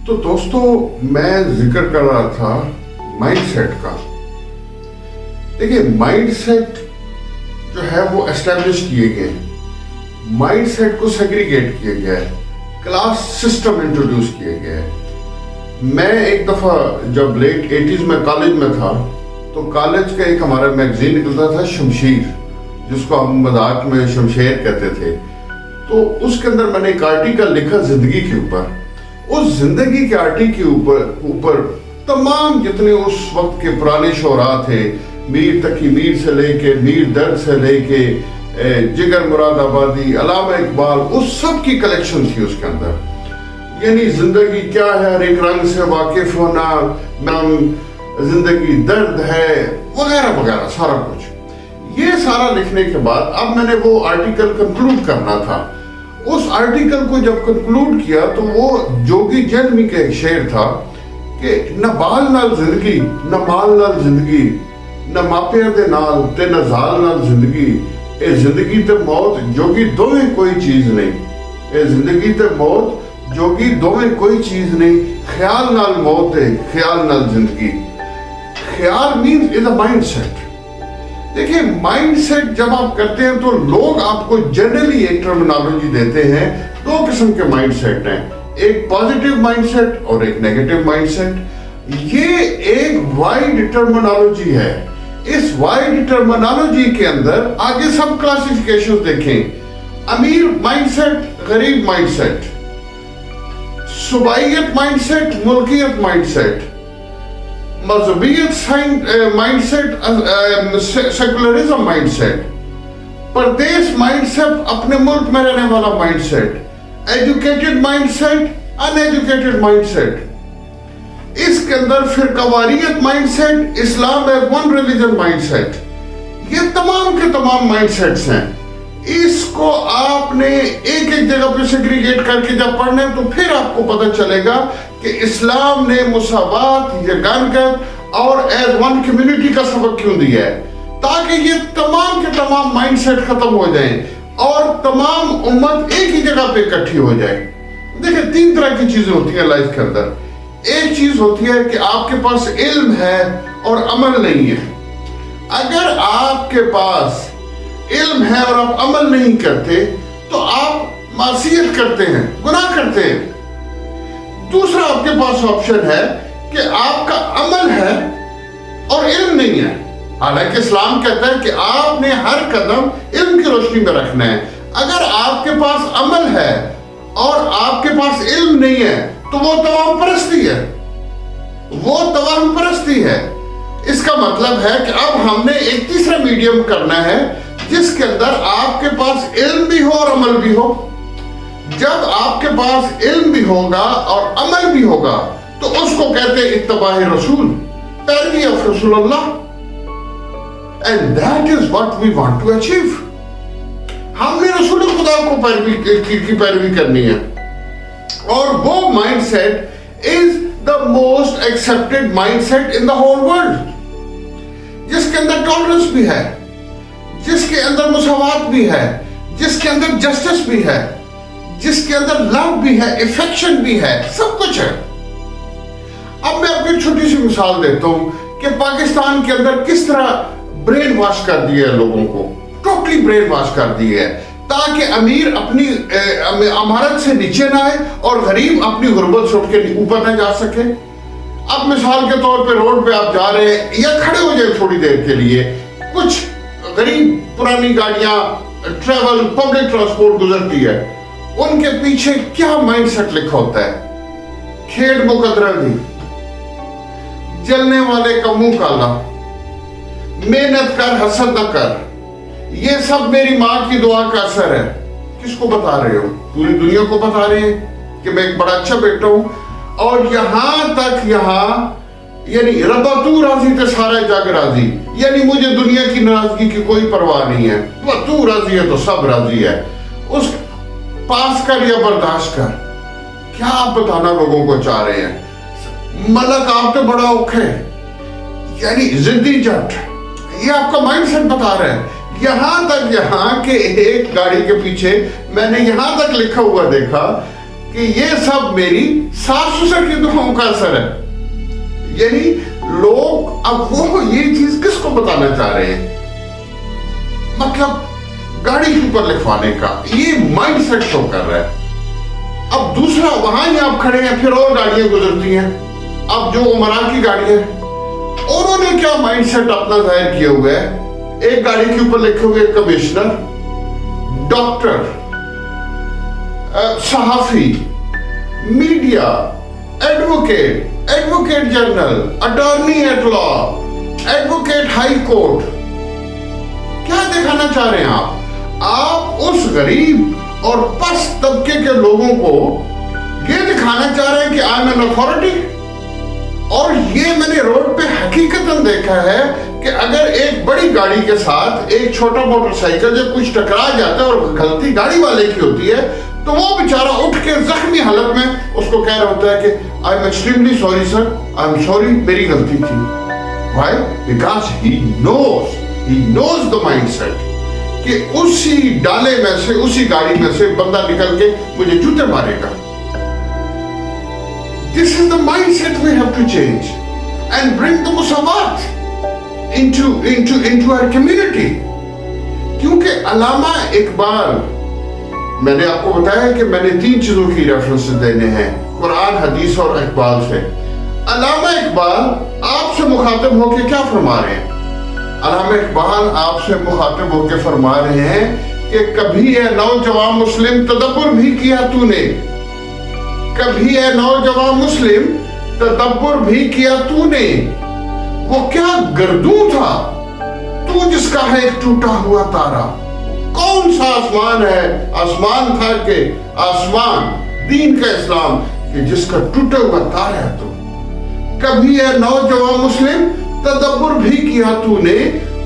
तो दोस्तों, मैं जिक्र कर रहा था माइंड सेट का। देखिए, माइंड सेट जो है वो एस्टेब्लिश किए गए, माइंड सेट को सेग्रीगेट किया गया है, क्लास सिस्टम इंट्रोड्यूस किए गए हैं। मैं एक दफा जब लेट 80s में कॉलेज में था, तो कॉलेज का एक हमारा मैगजीन निकलता था शमशीर, जिसको हम मजाक में शमशेर कहते थे। तो उसके अंदर मैंने एक आर्टिकल लिखा जिंदगी के ऊपर। उस जिंदगी के आर्टिकल के ऊपर तमाम जितने उस वक्त के पुराने शोरा थे, मीर तकी मीर से लेके मीर दर्द से लेके जिगर मुरादाबादी, अलामा इकबाल, उस सब की कलेक्शन थी उसके अंदर। यानी जिंदगी क्या है, हर एक रंग से वाकिफ होना, जिंदगी दर्द है, वगैरह वगैरह सारा कुछ। ये सारा लिखने के बाद अब मैंने वो आर्टिकल कंक्लूड करना था। उस आर्टिकल को जब कंक्लूड किया तो वो जोगी जन्मी का एक शेर था कि न बाल नाल जिंदगी, न माल नाल जिंदगी, न मापिया दे नाल ते न जाल नाल जिंदगी, ए जिंदगी ते मौत जोगी दोवें कोई चीज नहीं, ए जिंदगी ते मौत जोगी दोवें कोई चीज नहीं, ख्याल नाल मौत है, ख्याल नाल जिंदगी। ख्याल means is a mind set. देखिए, माइंड सेट जब आप करते हैं तो लोग आपको जनरली एक टर्मिनोलॉजी देते हैं। दो किस्म के माइंड सेट हैं, एक पॉजिटिव माइंड सेट और एक नेगेटिव माइंड सेट। ये एक वाइड टर्मिनोलॉजी है। इस वाइड टर्मिनोलॉजी के अंदर आगे सब क्लासिफिकेशन देखें। अमीर माइंड सेट, गरीब माइंड सेट, सुबाइयत माइंड सेट, मुल्कियत माइंड सेट, मजहबियत mind set, secularism mind set, परदेश माइंड सेट, अपने मुल्क में रहने वाला mind set, educated mind set, uneducated mind set. इसके अंदर फिरकावारियत माइंड सेट, इस्लाम as one religion mind set. ये तमाम के तमाम माइंड सेट्स हैं। इसको आपने एक एक जगह पे सेग्रीगेट करके जब पढ़ना है तो फिर आपको पता चलेगा कि इस्लाम ने मुसावात, यगानगत और एज वन कम्युनिटी का सबक क्यों दिया है, ताकि ये तमाम के तमाम माइंड सेट खत्म हो जाएं और तमाम उम्मत एक ही जगह पे इकट्ठी हो जाए। देखिए, तीन तरह की चीजें होती हैं लाइफ के अंदर। एक चीज होती है कि आपके पास इल्म है और अमल नहीं है। अगर आपके पास इल्म है और आप अमल नहीं करते तो आप मासियत करते हैं, गुनाह करते हैं। दूसरा आपके पास ऑप्शन है कि आपका अमल है और इल्म नहीं है। हालांकि इस्लाम कहता है कि आपने हर कदम इल्म की रोशनी में रखना है। अगर आपके पास अमल है और आपके पास इल्म नहीं है तो वो तवाम परस्ती है, वो तवाम परस्ती है। इसका मतलब है कि अब हमने एक तीसरा मीडियम करना है जिसके अंदर आपके पास इल्म भी हो और अमल भी हो। जब आपके पास इल्म भी होगा और अमल भी होगा तो उसको कहते हैं इत्तबाए रसूल, पैरवी ऑफ रसूलुल्लाह। And that is what we want to achieve. हमने रसूल खुदा को पैरवी करनी है और वो mindset is the most accepted mindset in the whole world, जिसके अंदर टॉलरेंस भी है, जिसके अंदर मुसावात भी है, जिसके अंदर जस्टिस भी है, जिसके अंदर लव भी है, इफेक्शन भी है, सब कुछ है। अब मैं आपको एक छोटी सी मिसाल देता हूं कि पाकिस्तान के अंदर किस तरह ब्रेन वॉश कर दिया है लोगों को, टोटली ब्रेन वॉश कर दिया है, ताकि अमीर अपनी अमारत से नीचे ना आए और गरीब अपनी गुर्बत से उठ के ऊपर ना जा सके। अब मिसाल के तौर पे रोड पे आप जा रहे हैं या खड़े हो जाए थोड़ी देर के लिए, कुछ गरीब पुरानी गाड़ियां, ट्रेवल, पब्लिक ट्रांसपोर्ट गुजरती है, उनके पीछे क्या माइंड सेट लिखा होता है? खेड़ मुकदरा दी, जलने वाले का मुंह काला, मेहनत कर हसद न कर, ये सब मेरी माँ की दुआ का असर है। किसको बता रहे हो? पूरी दुनिया को बता रहे हैं कि मैं एक बड़ा अच्छा बेटा हूं। और यहां तक यानी रब्बा तू राजी तो सारा जग राजी, यानी मुझे दुनिया की नाराजगी की कोई परवाह नहीं है, तू राजी है तो सब राजी है। उस पास कर या बर्दाश्त कर, क्या आप बताना लोगों को चाह रहे हैं? मलक आप तो बड़ा औखे, यानी जिद्दी जट, ये आपका माइंड सेट बता रहा है। यहाँ के एक गाड़ी के पीछे मैंने यहाँ तक लिखा हुआ देखा کہ یہ سب میری ساس سسر کی دعاؤں کا اثر ہے. یعنی لوگ اب وہ یہ چیز کس کو بتانا چاہ رہے ہیں؟ مطلب گاڑی کے اوپر لکھوانے کا یہ مائنڈ سیٹ شو کر رہا ہے. اب دوسرا وہاں ہی آپ کھڑے ہیں، پھر اور گاڑیاں گزرتی ہیں. اب جو عمرا کی گاڑیاں انہوں نے کیا مائنڈ سیٹ اپنا ظاہر کیا ہوا ہے؟ ایک گاڑی کے اوپر لکھے ہوئے کمشنر، ڈاکٹر، صحافی، media, advocate general, attorney at law, advocate high court. کیا دکھانا چاہ رہے ہیں آپ اس غریب اور پست طبقے کے لوگوں کو یہ دکھانا چاہ رہے ہیں کہ آئی ایم این اتھارٹی. اور یہ میں نے روڈ پہ حقیقتاً دیکھا ہے کہ اگر ایک بڑی گاڑی کے ساتھ ایک چھوٹا موٹر سائیکل جب کچھ ٹکرا جاتا ہے اور غلطی گاڑی والے کی ہوتی ہے تو وہ بیچارہ اٹھ کے زخمی حالت میں اس کو کہہ رہا ہوتا ہے کہ I am extremely sorry sir, I am sorry, میری غلطی تھی. Why? Because he knows the mindset کہ اسی ڈالے میں سے، اسی گاڑی میں سے بندہ نکل کے مجھے جوتے مارے گا. This is the mindset we have to change and bring the musawat into our community. کیونکہ علامہ اقبال، میں نے آپ کو بتایا کہ میں نے 3 چیزوں کی ریفرنس دینے ہیں، قرآن، حدیث اور اقبال سے. علامہ اقبال آپ سے مخاطب ہو کے کیا فرما رہے ہیں؟ علامہ اقبال آپ سے مخاطب ہو کے فرما رہے ہیں کہ کبھی اے نوجوان مسلم تدبر بھی کیا تو نے، کبھی اے نوجوان مسلم تدبر بھی کیا تو نے. وہ کیا گردوں تھا تو جس کا ہے ایک ٹوٹا ہوا تارا. کون سا آسمان ہے؟ آسمان تھا کہ آسمان دین کا اسلام کہ جس کا ٹوٹا ہوا تارا ہے تو. کبھی اے نوجوان مسلم تدبر بھی کیا تو نے،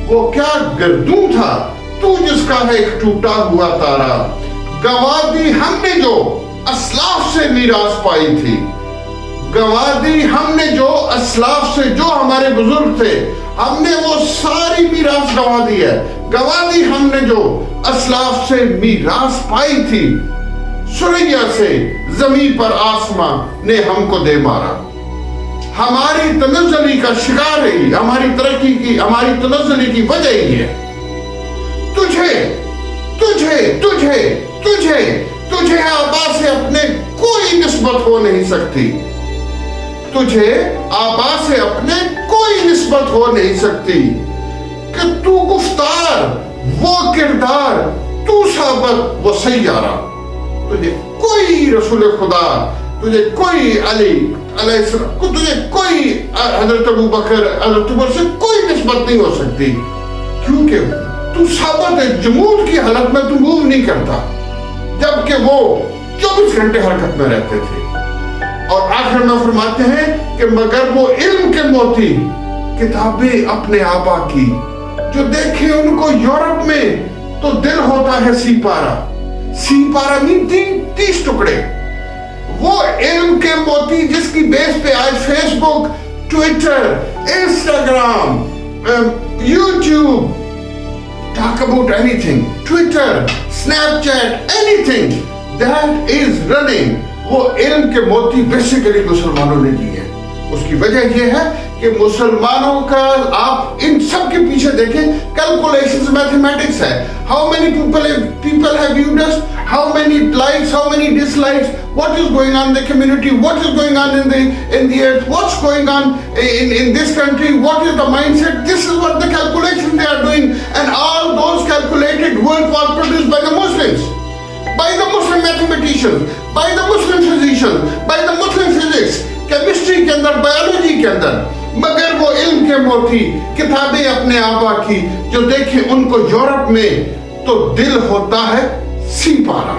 وہ کیا گردوں تھا تو جس کا ہے ایک ٹوٹا ہوا تارا. گوا دی ہم نے جو اسلاف سے میراث پائی تھی، گوا دی ہم نے جو اسلاف سے، جو ہمارے بزرگ تھے، ہم نے وہ ساری میراث گوا دی ہے. گوا دی ہم نے جو اسلاف سے میراث پائی تھی، سریا سے زمین پر آسمان نے ہم کو دے مارا. ہماری تنزلی کا شکار ہے، ہماری ترقی کی، ہماری تنزلی کی وجہ ہی ہے. تجھے تجھے تجھے تجھے تجھے آبا سے اپنے کوئی نسبت ہو نہیں سکتی. تجھے آبا سے اپنے کوئی نسبت ہو نہیں سکتی کہ تو گفتار، وہ کردار، تو ثابت، وہ سیارہ. تجھے کوئی رسول خدا، تجھے کوئی علی علیہ السلام، تجھے کوئی حضرت ابو بکر، حضرت عمر سے کوئی نسبت نہیں ہو سکتی، کیونکہ تو ثابت ہے. جمود کی حالت میں تو موو نہیں کرتا، جبکہ وہ 24 گھنٹے حرکت میں رہتے تھے. اور آخر میں فرماتے ہیں کہ مگر وہ علم کے موتی کتابیں اپنے آبا کی، جو دیکھے ان کو یورپ میں تو دل ہوتا ہے سی پارا. سی پارا مین 30 ٹکڑے. وہ علم کے موتی جس کی بیس پہ آج Facebook, Twitter, Instagram, YouTube, talk about anything, Twitter, Snapchat, anything that is running, وہ علم کے موتی بیسیکلی مسلمانوں نے دیے. اس کی وجہ یہ ہے کہ مسلمانوں کا آپ ان سب کے پیچھے دیکھیں کیلکولیشنز، میتھمیٹکس ہے. How many people have viewed us? How many likes? How many dislikes? What is going on in the community? What is going on in the earth? What's going on in this country? What is the mindset? This is what the calculations they are doing, and all those calculated work was produced by the Muslims, by the Muslim mathematicians, by the Muslim physicians, by the Muslim physics, chemistry کے اندر، biology کے اندر. مگر وہ علم کے موتی کتابیں اپنے آبا کی، جو دیکھیں ان کو یورپ میں تو دل ہوتا ہے سی پارا.